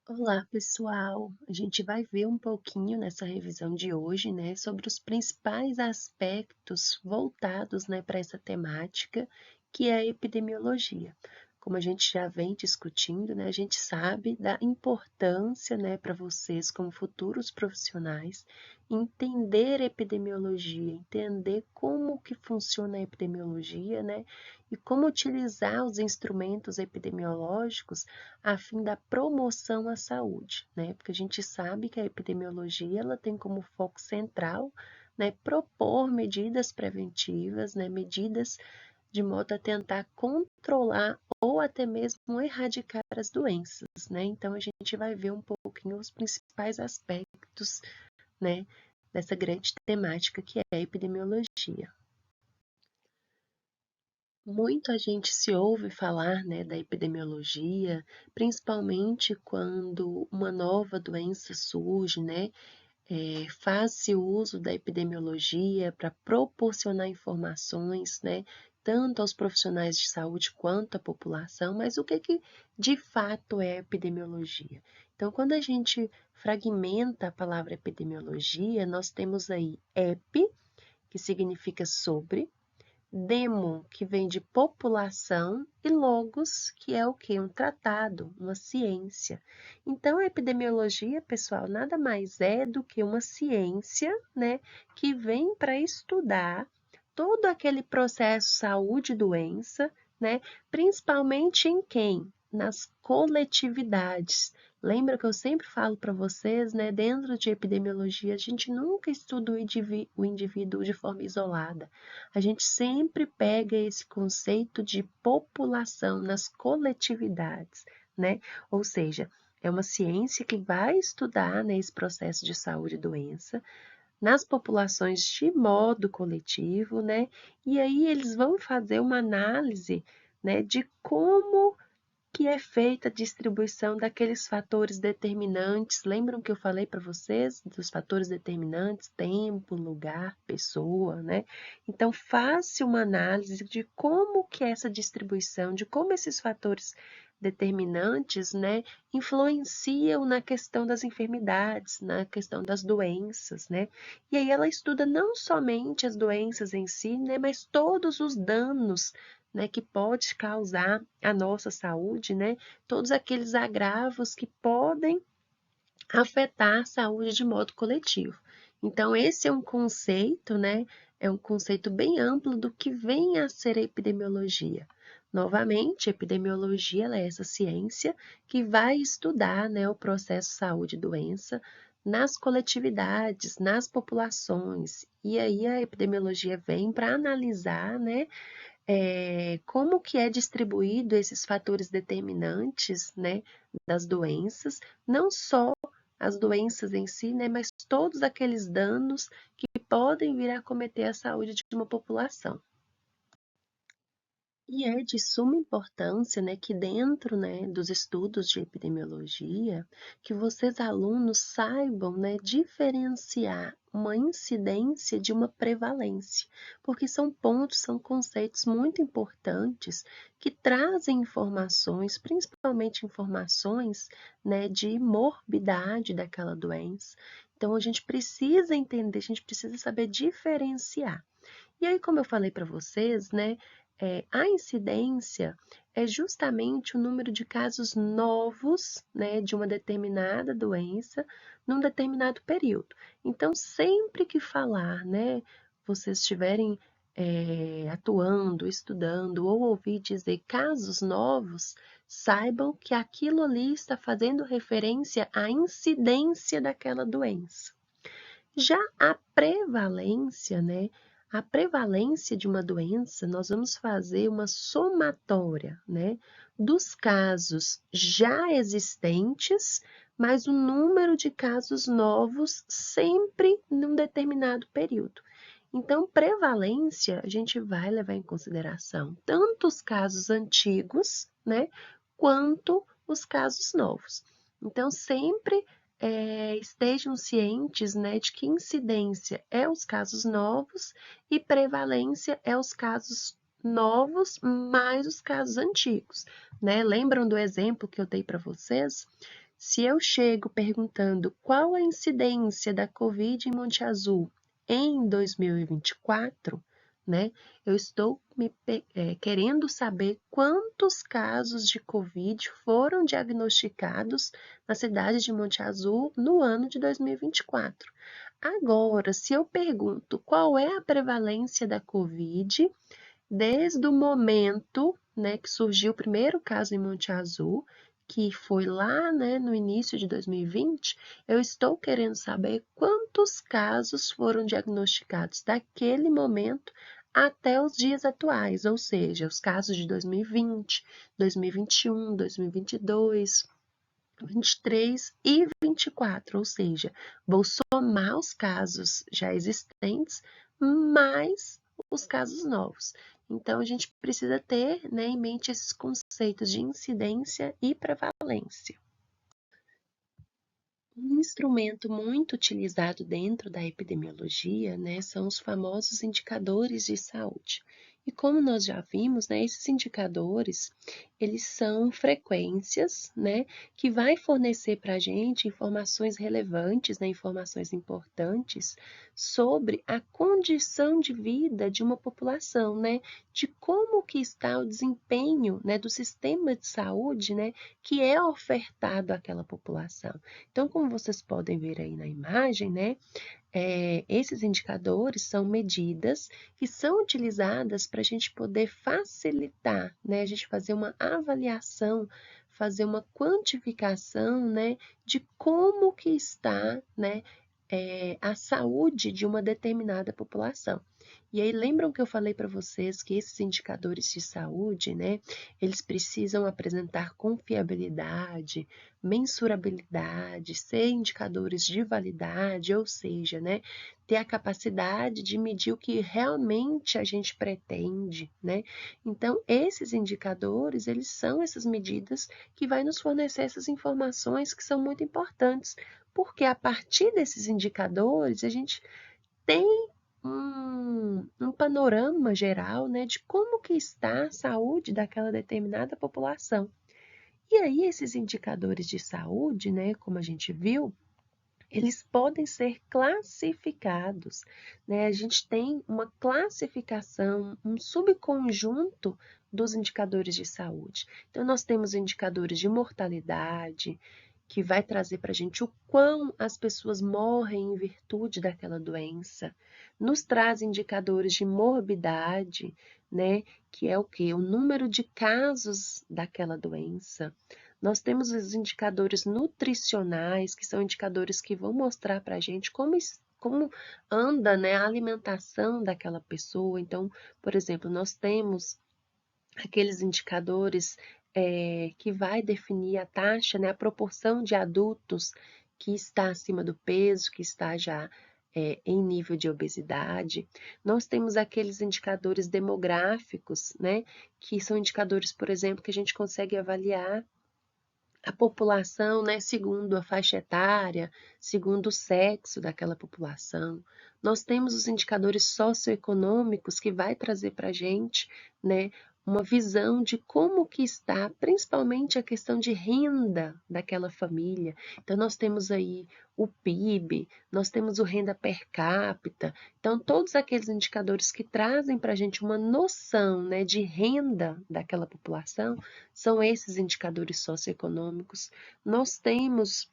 Olá, pessoal! A gente vai ver um pouquinho nessa revisão de hoje, né, sobre os principais aspectos voltados, né, para essa temática, que é a epidemiologia. Como a gente já vem discutindo, né, a gente sabe da importância, né, para vocês como futuros profissionais, entender epidemiologia, entender como que funciona a epidemiologia, né, e como utilizar os instrumentos epidemiológicos a fim da promoção à saúde, né? Porque a gente sabe que a epidemiologia ela tem como foco central, né, propor medidas preventivas, né, medidas de modo a tentar controlar ou até mesmo erradicar as doenças, né? Então a gente vai ver um pouquinho os principais aspectos, né, dessa grande temática que é a epidemiologia. Muito a gente se ouve falar, né, da epidemiologia, principalmente quando uma nova doença surge, né? Faz-se uso da epidemiologia para proporcionar informações, né, tanto aos profissionais de saúde quanto à população, mas o que que de fato é epidemiologia? Então, quando a gente fragmenta a palavra epidemiologia, nós temos aí epi, que significa sobre, demo, que vem de população, e logos, que é o quê? Um tratado, uma ciência. Então, a epidemiologia, pessoal, nada mais é do que uma ciência, né, que vem para estudar todo aquele processo saúde e doença, né, principalmente em quem? Nas coletividades. Lembra que eu sempre falo para vocês, né, dentro de epidemiologia, a gente nunca estuda o indivíduo de forma isolada. A gente sempre pega esse conceito de população nas coletividades, né? Ou seja, é uma ciência que vai estudar, né, esse processo de saúde e doença nas populações de modo coletivo, né? E aí eles vão fazer uma análise, né, de como que é feita a distribuição daqueles fatores determinantes. Lembram que eu falei para vocês dos fatores determinantes? Tempo, lugar, pessoa, né? Então, faça uma análise de como que é essa distribuição, de como esses fatores determinantes, né, influenciam na questão das enfermidades, na questão das doenças, né? E aí ela estuda não somente as doenças em si, né, mas todos os danos, né, que pode causar à nossa saúde, né, todos aqueles agravos que podem afetar a saúde de modo coletivo. Então, esse é um conceito, né, é um conceito bem amplo do que vem a ser a epidemiologia. Novamente, a epidemiologia ela é essa ciência que vai estudar, né, o processo saúde e doença nas coletividades, nas populações. E aí a epidemiologia vem para analisar, né, como que é distribuído esses fatores determinantes, né, das doenças, não só as doenças em si, né, mas todos aqueles danos que podem vir a acometer a saúde de uma população. E é de suma importância, né, que dentro, né, dos estudos de epidemiologia, que vocês alunos saibam, né, diferenciar uma incidência de uma prevalência, porque são pontos, são conceitos muito importantes que trazem informações, principalmente informações, né, de morbidade daquela doença. Então a gente precisa entender, a gente precisa saber diferenciar. E aí, como eu falei para vocês, né, a incidência é justamente o número de casos novos, né, de uma determinada doença num determinado período. Então, sempre que falar, né, vocês estiverem atuando, estudando ou ouvir dizer casos novos, saibam que aquilo ali está fazendo referência à incidência daquela doença. Já a prevalência, né? A prevalência de uma doença, nós vamos fazer uma somatória, né? Dos casos já existentes, mais o número de casos novos sempre num determinado período. Então, prevalência, a gente vai levar em consideração tanto os casos antigos, né? Quanto os casos novos. Então, sempre estejam cientes, né, de que incidência é os casos novos e prevalência é os casos novos mais os casos antigos, né? Lembram do exemplo que eu dei para vocês? Se eu chego perguntando qual a incidência da Covid em Monte Azul em 2024, né, eu estou querendo saber quantos casos de Covid foram diagnosticados na cidade de Monte Azul no ano de 2024. Agora, se eu pergunto qual é a prevalência da Covid desde o momento, né, que surgiu o primeiro caso em Monte Azul, que foi lá, né, no início de 2020, eu estou querendo saber quantos casos foram diagnosticados daquele momento até os dias atuais, ou seja, os casos de 2020, 2021, 2022, 23 e 24, ou seja, vou somar os casos já existentes mais os casos novos. Então, a gente precisa ter, né, em mente esses conceitos de incidência e prevalência. Um instrumento muito utilizado dentro da epidemiologia, né, são os famosos indicadores de saúde. E como nós já vimos, né, esses indicadores, eles são frequências, né, que vai fornecer para a gente informações relevantes, né, informações importantes sobre a condição de vida de uma população, né, de como que está o desempenho, né, do sistema de saúde, né, que é ofertado àquela população. Então, como vocês podem ver aí na imagem, né, esses indicadores são medidas que são utilizadas para a gente poder facilitar, né, a gente fazer uma avaliação, fazer uma quantificação, né, de como que está, né, a saúde de uma determinada população. E aí, lembram que eu falei para vocês que esses indicadores de saúde, né, eles precisam apresentar confiabilidade, mensurabilidade, ser indicadores de validade, ou seja, né, ter a capacidade de medir o que realmente a gente pretende, né? Então, esses indicadores, eles são essas medidas que vai nos fornecer essas informações que são muito importantes, porque a partir desses indicadores, a gente tem um panorama geral, né, de como que está a saúde daquela determinada população. E aí, esses indicadores de saúde, né, como a gente viu, eles podem ser classificados, né? A gente tem uma classificação, um subconjunto dos indicadores de saúde. Então, nós temos indicadores de mortalidade, que vai trazer para a gente o quão as pessoas morrem em virtude daquela doença. Nos traz indicadores de morbidade, né? Que é o quê? O número de casos daquela doença. Nós temos os indicadores nutricionais, que são indicadores que vão mostrar para a gente como anda, né, a alimentação daquela pessoa. Então, por exemplo, nós temos aqueles indicadores que vai definir a taxa, né, a proporção de adultos que está acima do peso, que está já em nível de obesidade. Nós temos aqueles indicadores demográficos, né, que são indicadores, por exemplo, que a gente consegue avaliar a população, né, segundo a faixa etária, segundo o sexo daquela população. Nós temos os indicadores socioeconômicos que vai trazer para a gente, né, uma visão de como que está, principalmente a questão de renda daquela família. Então, nós temos aí o PIB, nós temos o renda per capita. Então, todos aqueles indicadores que trazem para a gente uma noção, né, de renda daquela população, são esses indicadores socioeconômicos. Nós temos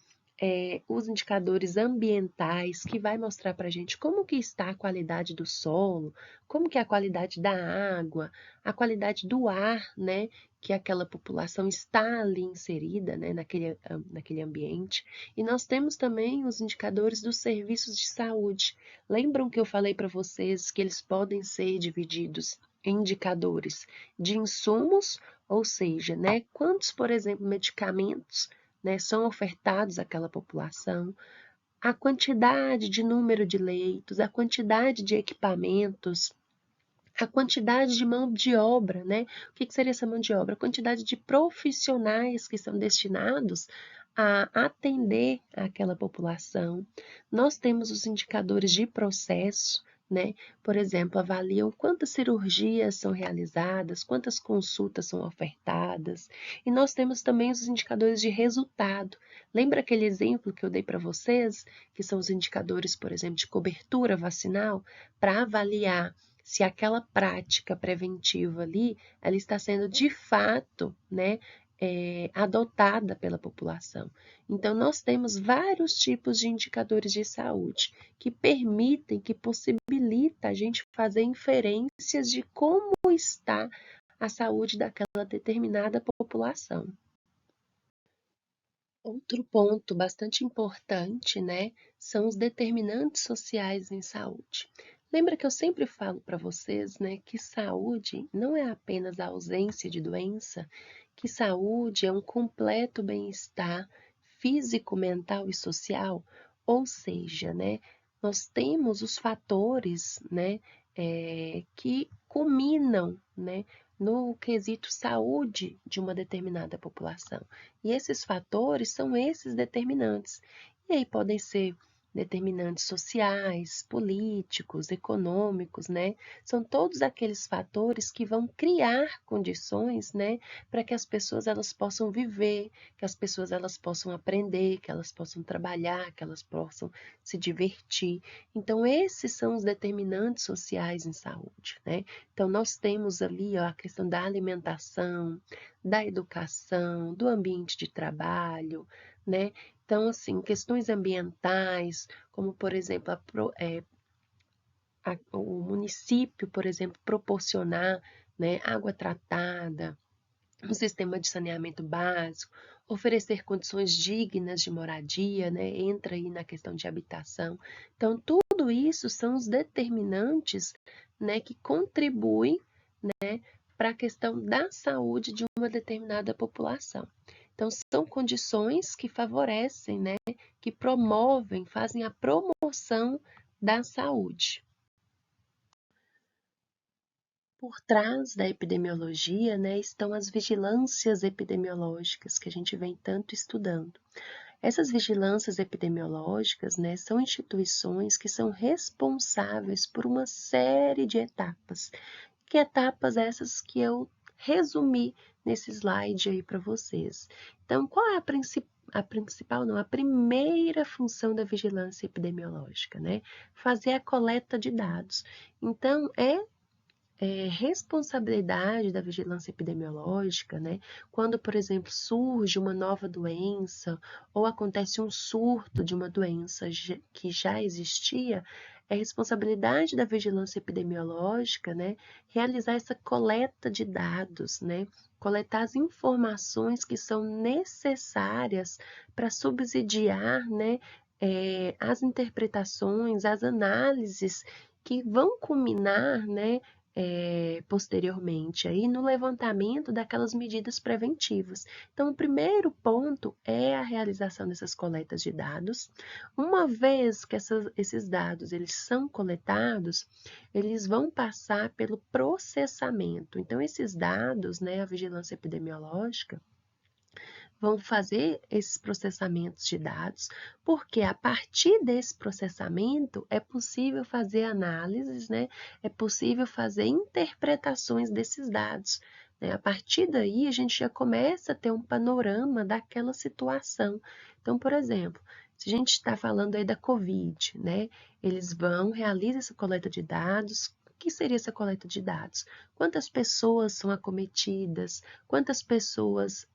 os indicadores ambientais, que vai mostrar para a gente como que está a qualidade do solo, como que é a qualidade da água, a qualidade do ar, né, que aquela população está ali inserida, né, naquele ambiente. E nós temos também os indicadores dos serviços de saúde. Lembram que eu falei para vocês que eles podem ser divididos em indicadores de insumos, ou seja, né, quantos, por exemplo, medicamentos, né, são ofertados àquela população, a quantidade de número de leitos, a quantidade de equipamentos, a quantidade de mão de obra, né? O que seria essa mão de obra? A quantidade de profissionais que são destinados a atender aquela população. Nós temos os indicadores de processo, né? Por exemplo, avaliam quantas cirurgias são realizadas, quantas consultas são ofertadas. E nós temos também os indicadores de resultado. Lembra aquele exemplo que eu dei para vocês, que são os indicadores, por exemplo, de cobertura vacinal, para avaliar se aquela prática preventiva ali, ela está sendo de fato, né, adotada pela população. Então, nós temos vários tipos de indicadores de saúde que permitem, que possibilita a gente fazer inferências de como está a saúde daquela determinada população. Outro ponto bastante importante, né, são os determinantes sociais em saúde. Lembra que eu sempre falo para vocês, né, que saúde não é apenas a ausência de doença, que saúde é um completo bem-estar físico, mental e social, ou seja, né, nós temos os fatores, né, que culminam, né, no quesito saúde de uma determinada população. E esses fatores são esses determinantes. E aí podem ser determinantes sociais, políticos, econômicos, né? São todos aqueles fatores que vão criar condições, né, para que as pessoas elas possam viver, que as pessoas elas possam aprender, que elas possam trabalhar, que elas possam se divertir. Então, esses são os determinantes sociais em saúde, né? Então, nós temos ali ó, a questão da alimentação, da educação, do ambiente de trabalho, né? Então, assim, questões ambientais, como, por exemplo, o município, por exemplo, proporcionar, né, água tratada, um sistema de saneamento básico, oferecer condições dignas de moradia, né? Entra aí na questão de habitação. Então, tudo isso são os determinantes, né, que contribuem, né, para a questão da saúde de uma determinada população. Então, são condições que favorecem, né, que promovem, fazem a promoção da saúde. Por trás da epidemiologia, né, estão as vigilâncias epidemiológicas que a gente vem tanto estudando. Essas vigilâncias epidemiológicas, né, são instituições que são responsáveis por uma série de etapas. Que etapas essas que eu resumi nesse slide aí para vocês. Então, qual é a principal, não, a primeira função da vigilância epidemiológica, né? Fazer a coleta de dados. Então, responsabilidade da vigilância epidemiológica, né? Quando, por exemplo, surge uma nova doença ou acontece um surto de uma doença que já existia, é responsabilidade da vigilância epidemiológica, né? Realizar essa coleta de dados, né? Coletar as informações que são necessárias para subsidiar, né? As interpretações, as análises que vão culminar, né, posteriormente aí no levantamento daquelas medidas preventivas. Então, o primeiro ponto é a realização dessas coletas de dados. Uma vez que esses dados eles são coletados, eles vão passar pelo processamento. Então, esses dados, né, a vigilância epidemiológica, vão fazer esses processamentos de dados, porque a partir desse processamento é possível fazer análises, né? É possível fazer interpretações desses dados. Né? A partir daí, a gente já começa a ter um panorama daquela situação. Então, por exemplo, se a gente está falando aí da Covid, né? Eles vão, realizar essa coleta de dados. O que seria essa coleta de dados? Quantas pessoas são acometidas? Quantas pessoas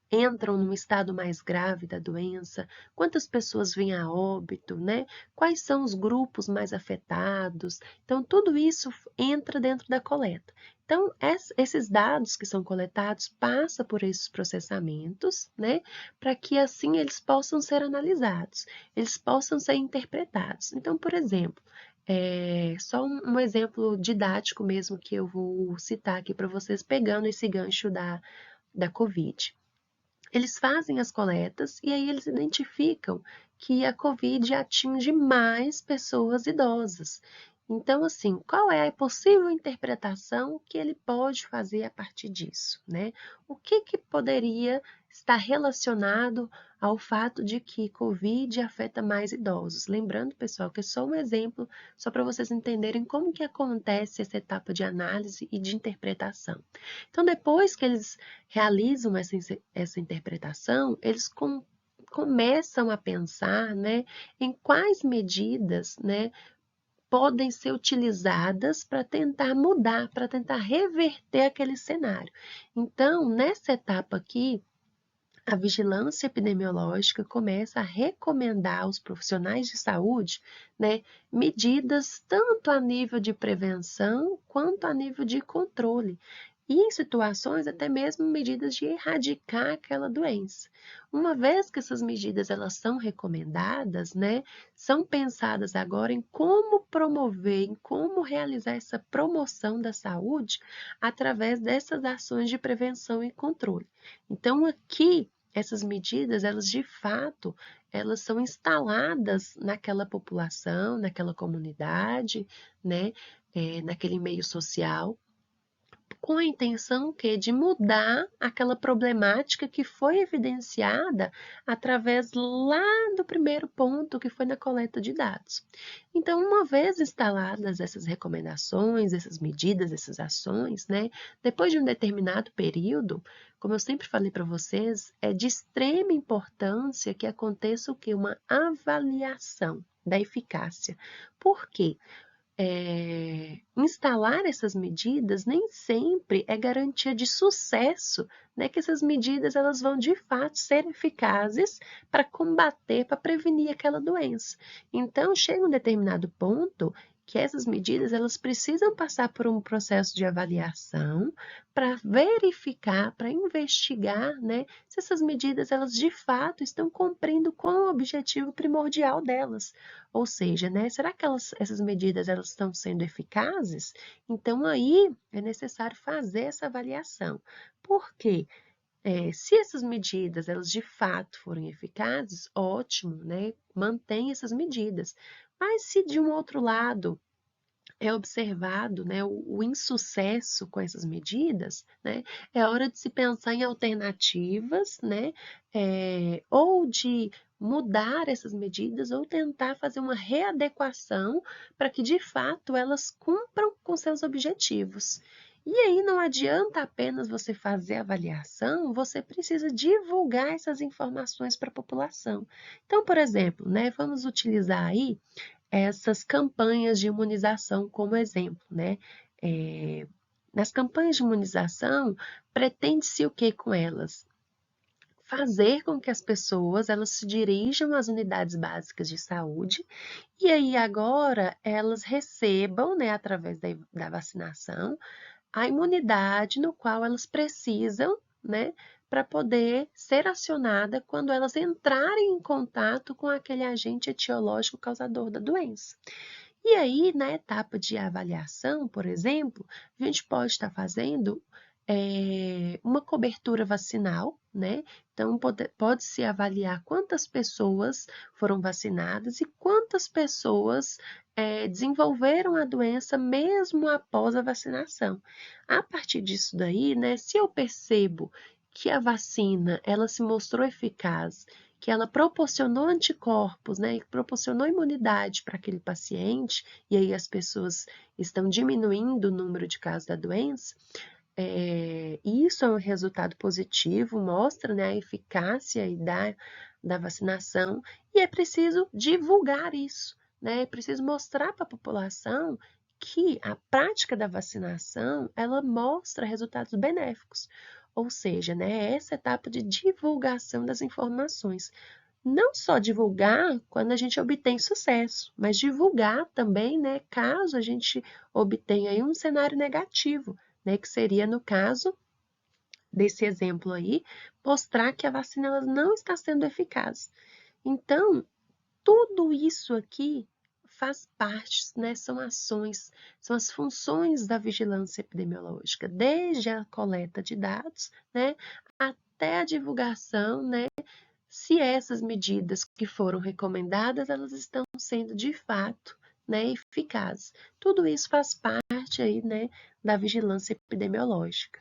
entram num estado mais grave da doença, quantas pessoas vêm a óbito, né? Quais são os grupos mais afetados. Então, tudo isso entra dentro da coleta. Então, esses dados que são coletados passam por esses processamentos, né? Para que assim eles possam ser analisados, eles possam ser interpretados. Então, por exemplo, só um exemplo didático mesmo que eu vou citar aqui para vocês, pegando esse gancho da Covid. Eles fazem as coletas e aí eles identificam que a Covid atinge mais pessoas idosas. Então, assim, qual é a possível interpretação que ele pode fazer a partir disso, né? O que poderia está relacionado ao fato de que Covid afeta mais idosos. Lembrando, pessoal, que é só um exemplo, só para vocês entenderem como que acontece essa etapa de análise e de interpretação. Então, depois que eles realizam essa interpretação, eles começam a pensar, né, em quais medidas, né, podem ser utilizadas para tentar mudar, para tentar reverter aquele cenário. Então, nessa etapa aqui, a vigilância epidemiológica começa a recomendar aos profissionais de saúde, né, medidas tanto a nível de prevenção quanto a nível de controle. E em situações até mesmo medidas de erradicar aquela doença. Uma vez que essas medidas elas são recomendadas, né, são pensadas agora em como promover, em como realizar essa promoção da saúde através dessas ações de prevenção e controle. Então aqui essas medidas, elas de fato, elas são instaladas naquela população, naquela comunidade, né, naquele meio social, com a intenção que de mudar aquela problemática que foi evidenciada através lá do primeiro ponto, que foi na coleta de dados. Então, uma vez instaladas essas recomendações, essas medidas, essas ações, né, depois de um determinado período, como eu sempre falei para vocês, é de extrema importância que aconteça o quê? Uma avaliação da eficácia. Por quê? Instalar essas medidas nem sempre é garantia de sucesso, né? Que essas medidas elas vão de fato ser eficazes para combater, para prevenir aquela doença. Então, chega um determinado ponto que essas medidas elas precisam passar por um processo de avaliação para verificar, para investigar, né, se essas medidas elas de fato estão cumprindo com o objetivo primordial delas. Ou seja, né, será que essas medidas elas estão sendo eficazes? Então, aí é necessário fazer essa avaliação. Por quê? Se essas medidas elas de fato forem eficazes, ótimo, né? Mantém essas medidas. Mas se de um outro lado é observado, né, o insucesso com essas medidas, né, é hora de se pensar em alternativas, né, ou de mudar essas medidas ou tentar fazer uma readequação para que de fato elas cumpram com seus objetivos. E aí não adianta apenas você fazer a avaliação, você precisa divulgar essas informações para a população. Então, por exemplo, né, vamos utilizar aí essas campanhas de imunização como exemplo, né? Nas campanhas de imunização, pretende-se o que com elas? Fazer com que as pessoas elas se dirijam às unidades básicas de saúde e aí agora elas recebam, né, através da vacinação, a imunidade no qual elas precisam, né, para poder ser acionada quando elas entrarem em contato com aquele agente etiológico causador da doença. E aí, na etapa de avaliação, por exemplo, a gente pode estar fazendo uma cobertura vacinal, né? Então, pode-se avaliar quantas pessoas foram vacinadas e quantas pessoas desenvolveram a doença mesmo após a vacinação. A partir disso daí, né, se eu percebo que a vacina ela se mostrou eficaz, que ela proporcionou anticorpos, né, e proporcionou imunidade para aquele paciente, e aí as pessoas estão diminuindo o número de casos da doença, isso é um resultado positivo, mostra, né, a eficácia e da vacinação, e é preciso divulgar isso, né, é preciso mostrar para a população que a prática da vacinação, ela mostra resultados benéficos, ou seja, né, essa etapa de divulgação das informações. Não só divulgar quando a gente obtém sucesso, mas divulgar também, né, caso a gente obtenha aí um cenário negativo, né, que seria no caso desse exemplo aí, mostrar que a vacina ela não está sendo eficaz. Então, tudo isso aqui faz parte, né, são ações, são as funções da vigilância epidemiológica, desde a coleta de dados, né, até a divulgação, né, se essas medidas que foram recomendadas, elas estão sendo de fato, né, eficazes. Tudo isso faz parte aí, né, da vigilância epidemiológica.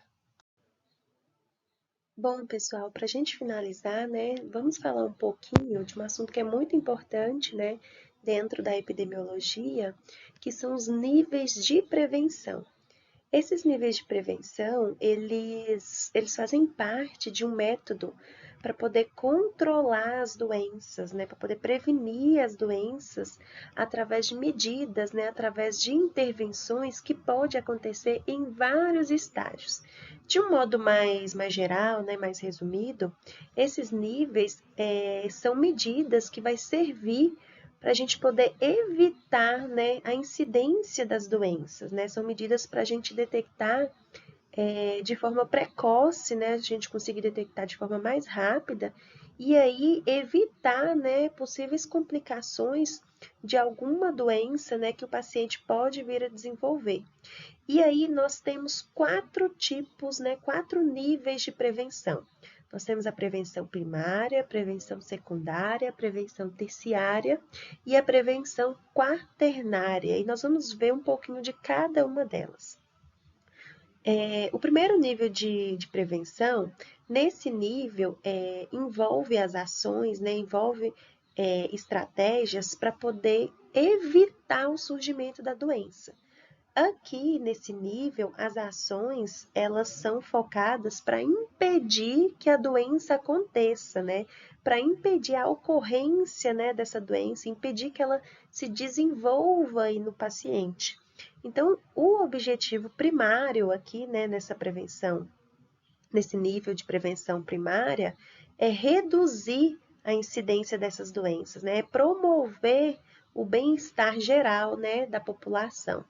Bom, pessoal, para a gente finalizar, né, vamos falar um pouquinho de um assunto que é muito importante, né, dentro da epidemiologia, que são os níveis de prevenção. Esses níveis de prevenção, eles fazem parte de um método para poder controlar as doenças, né, para poder prevenir as doenças através de medidas, né, através de intervenções que pode acontecer em vários estágios. De um modo mais geral, né, mais resumido, esses níveis são medidas que vai servir para a gente poder evitar, né, a incidência das doenças, né? São medidas para a gente detectar de forma precoce, né? A gente conseguir detectar de forma mais rápida e aí evitar, né, possíveis complicações de alguma doença, né, que o paciente pode vir a desenvolver. E aí nós temos 4 tipos, né, 4 níveis de prevenção. Nós temos a prevenção primária, a prevenção secundária, a prevenção terciária e a prevenção quaternária. E nós vamos ver um pouquinho de cada uma delas. O primeiro nível de prevenção, nesse nível, envolve as ações, né, envolve estratégias para poder evitar o surgimento da doença. Aqui, nesse nível, as ações, elas são focadas para impedir que a doença aconteça, né? Para impedir a ocorrência, né, dessa doença, impedir que ela se desenvolva aí no paciente. Então, o objetivo primário aqui, né, nessa prevenção, nesse nível de prevenção primária, é reduzir a incidência dessas doenças, né? É promover o bem-estar geral, né, da população.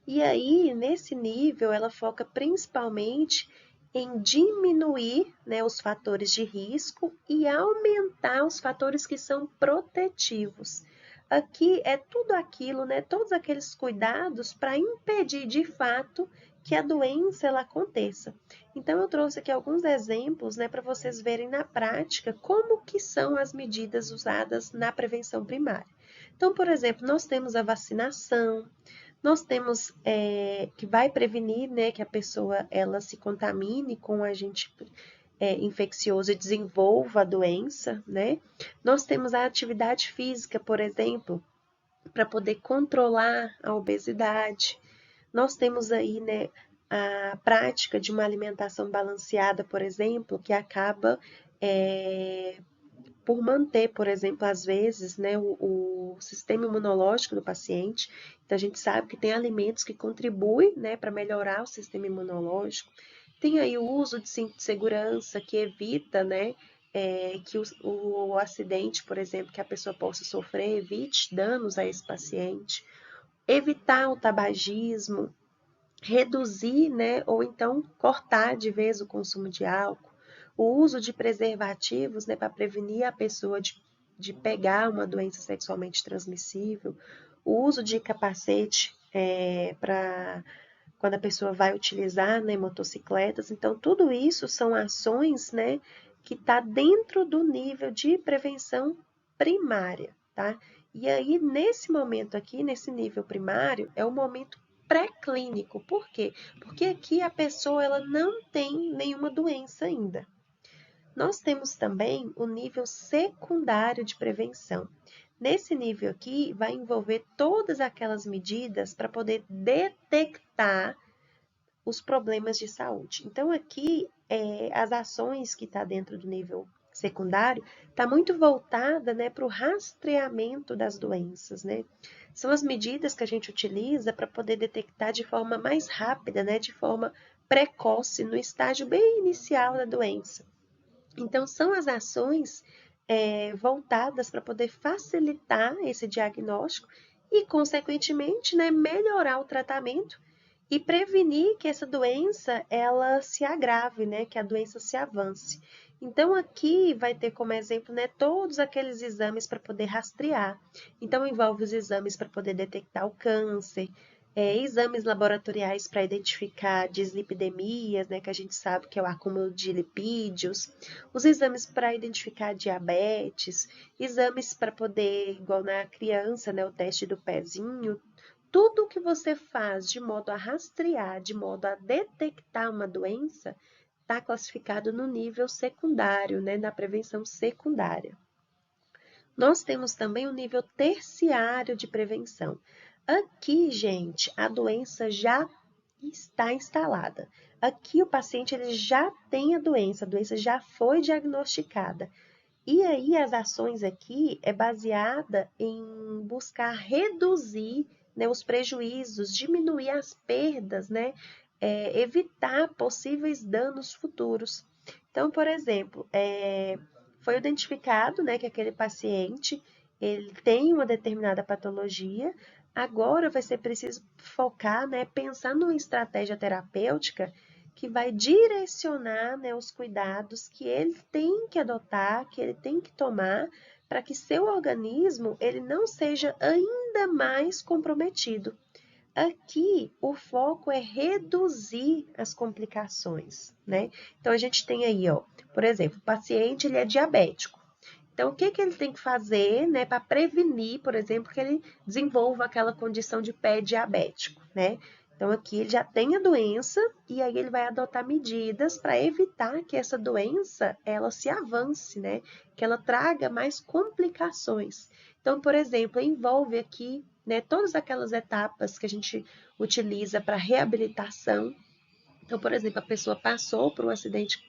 E aí, nesse nível, ela foca principalmente em diminuir, né, os fatores de risco e aumentar os fatores que são protetivos. Aqui é tudo aquilo, né, todos aqueles cuidados para impedir de fato que a doença ela aconteça. Então eu trouxe aqui alguns exemplos, né, para vocês verem na prática como que são as medidas usadas na prevenção primária. Então, por exemplo, nós temos a vacinação, nós temos que vai prevenir, né, que a pessoa ela se contamine com o agente infeccioso e desenvolva a doença, né? Nós temos a atividade física, por exemplo, para poder controlar a obesidade. Nós temos aí, né, a prática de uma alimentação balanceada, por exemplo, que acaba por manter, por exemplo, às vezes, né, o sistema imunológico do paciente. Então, a gente sabe que tem alimentos que contribuem, né, para melhorar o sistema imunológico. Tem aí o uso de cinto de segurança, que evita, né, que o acidente, por exemplo, que a pessoa possa sofrer, evite danos a esse paciente. Evitar o tabagismo, reduzir, né, ou então cortar de vez o consumo de álcool, o uso de preservativos, né, para prevenir a pessoa de pegar uma doença sexualmente transmissível, o uso de capacete para quando a pessoa vai utilizar, né, motocicletas. Então, tudo isso são ações, né, que está dentro do nível de prevenção primária, tá? E aí, nesse momento aqui, nesse nível primário, é o momento pré-clínico. Por quê? Porque aqui a pessoa ela não tem nenhuma doença ainda. Nós temos também o nível secundário de prevenção. Nesse nível aqui, vai envolver todas aquelas medidas para poder detectar os problemas de saúde. Então, aqui, as ações que está dentro do nível secundário está muito voltada, né, para o rastreamento das doenças, né? São as medidas que a gente utiliza para poder detectar de forma mais rápida, né, de forma precoce, no estágio bem inicial da doença. Então, são as ações voltadas para poder facilitar esse diagnóstico e, consequentemente, né, melhorar o tratamento e prevenir que essa doença ela se agrave, né, que a doença se avance. Então, aqui vai ter como exemplo, né, todos aqueles exames para poder rastrear. Então, envolve os exames para poder detectar o câncer, exames laboratoriais para identificar dislipidemias, né, que a gente sabe que é o acúmulo de lipídios, os exames para identificar diabetes, exames para poder, igual na criança, né, o teste do pezinho, tudo que você faz de modo a rastrear, de modo a detectar uma doença, está classificado no nível secundário, né, na prevenção secundária. Nós temos também o nível terciário de prevenção. Aqui, gente, a doença já está instalada. Aqui o paciente ele já tem a doença já foi diagnosticada. E aí as ações aqui é baseada em buscar reduzir, né, os prejuízos, diminuir as perdas, né, evitar possíveis danos futuros. Então, por exemplo, foi identificado, né, que aquele paciente ele tem uma determinada patologia, agora vai ser preciso focar, né, pensar numa estratégia terapêutica que vai direcionar, né, os cuidados que ele tem que adotar, que ele tem que tomar, para que seu organismo ele não seja ainda mais comprometido. Aqui, o foco é reduzir as complicações, né? Então, a gente tem aí, ó, por exemplo, o paciente ele é diabético. Então, o que que ele tem que fazer, né, para prevenir, por exemplo, que ele desenvolva aquela condição de pé diabético, né? Então, aqui ele já tem a doença e aí ele vai adotar medidas para evitar que essa doença, ela se avance, né? Que ela traga mais complicações. Então, por exemplo, envolve aqui, né, todas aquelas etapas que a gente utiliza para reabilitação. Então, por exemplo, a pessoa passou por um acidente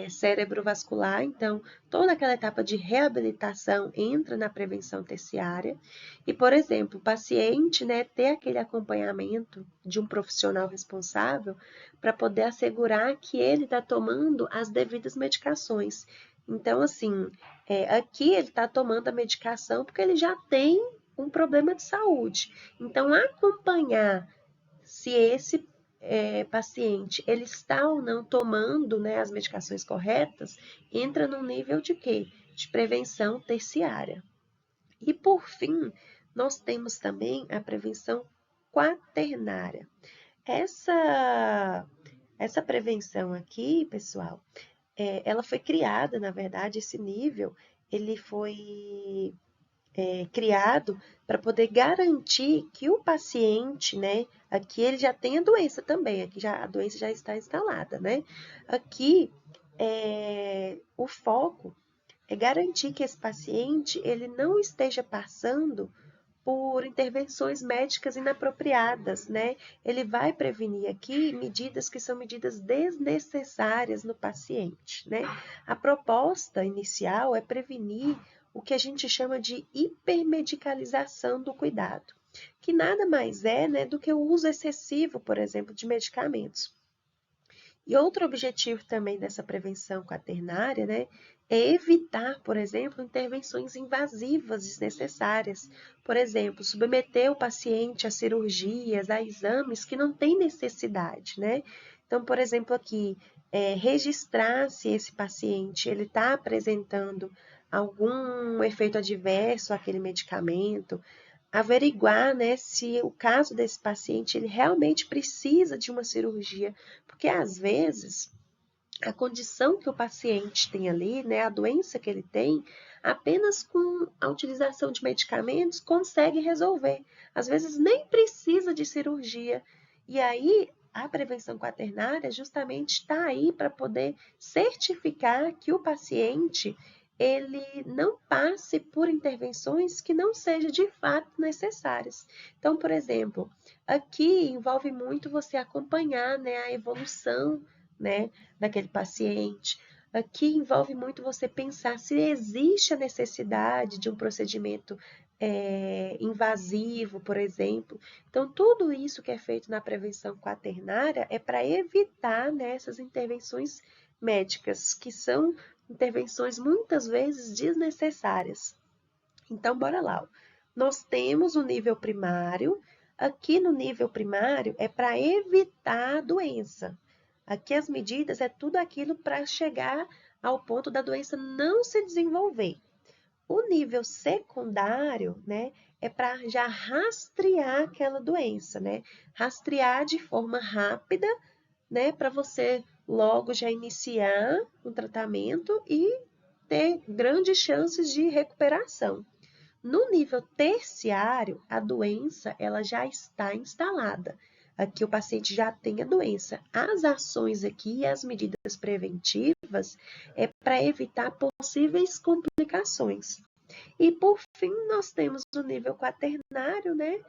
cerebrovascular, então toda aquela etapa de reabilitação entra na prevenção terciária. E, por exemplo, o paciente, né, ter aquele acompanhamento de um profissional responsável para poder assegurar que ele está tomando as devidas medicações. Então, assim, aqui ele está tomando a medicação porque ele já tem um problema de saúde. Então, acompanhar se esse paciente ele está ou não tomando, né, as medicações corretas, entra no nível de quê? De prevenção terciária. E por fim, nós temos também a prevenção quaternária. Essa prevenção aqui, pessoal, ela foi criada, na verdade, esse nível, ele foi criado para poder garantir que o paciente, né, aqui ele já tem a doença também, aqui já a doença já está instalada, né? Aqui o foco é garantir que esse paciente ele não esteja passando por intervenções médicas inapropriadas, né? Ele vai prevenir aqui medidas que são medidas desnecessárias no paciente, né? A proposta inicial é prevenir o que a gente chama de hipermedicalização do cuidado, que nada mais é, né, do que o uso excessivo, por exemplo, de medicamentos. E outro objetivo também dessa prevenção quaternária, né, é evitar, por exemplo, intervenções invasivas desnecessárias. Por exemplo, submeter o paciente a cirurgias, a exames que não têm necessidade, né? Então, por exemplo, aqui, registrar se esse paciente ele está apresentando algum efeito adverso àquele medicamento, averiguar, né, se o caso desse paciente ele realmente precisa de uma cirurgia, porque às vezes a condição que o paciente tem ali, né, a doença que ele tem, apenas com a utilização de medicamentos consegue resolver. Às vezes nem precisa de cirurgia. E aí a prevenção quaternária justamente está aí para poder certificar que o paciente ele não passe por intervenções que não sejam de fato necessárias. Então, por exemplo, aqui envolve muito você acompanhar, né, a evolução, né, daquele paciente. Aqui envolve muito você pensar se existe a necessidade de um procedimento invasivo, por exemplo. Então, tudo isso que é feito na prevenção quaternária é para evitar, né, essas intervenções médicas, que são intervenções muitas vezes desnecessárias. Então, bora lá. Nós temos o nível primário. Aqui no nível primário é para evitar a doença. Aqui as medidas é tudo aquilo para chegar ao ponto da doença não se desenvolver. O nível secundário, né, é para já rastrear aquela doença, né? Rastrear de forma rápida, né, para você logo já iniciar um tratamento e ter grandes chances de recuperação. No nível terciário, a doença ela já está instalada. aqui o paciente já tem a doença. As ações aqui e as medidas preventivas é para evitar possíveis complicações. E por fim, nós temos o nível quaternário, né?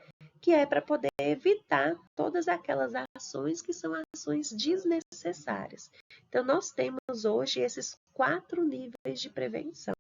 Que é para poder evitar todas aquelas ações que são ações desnecessárias. Então, nós temos hoje esses 4 níveis de prevenção.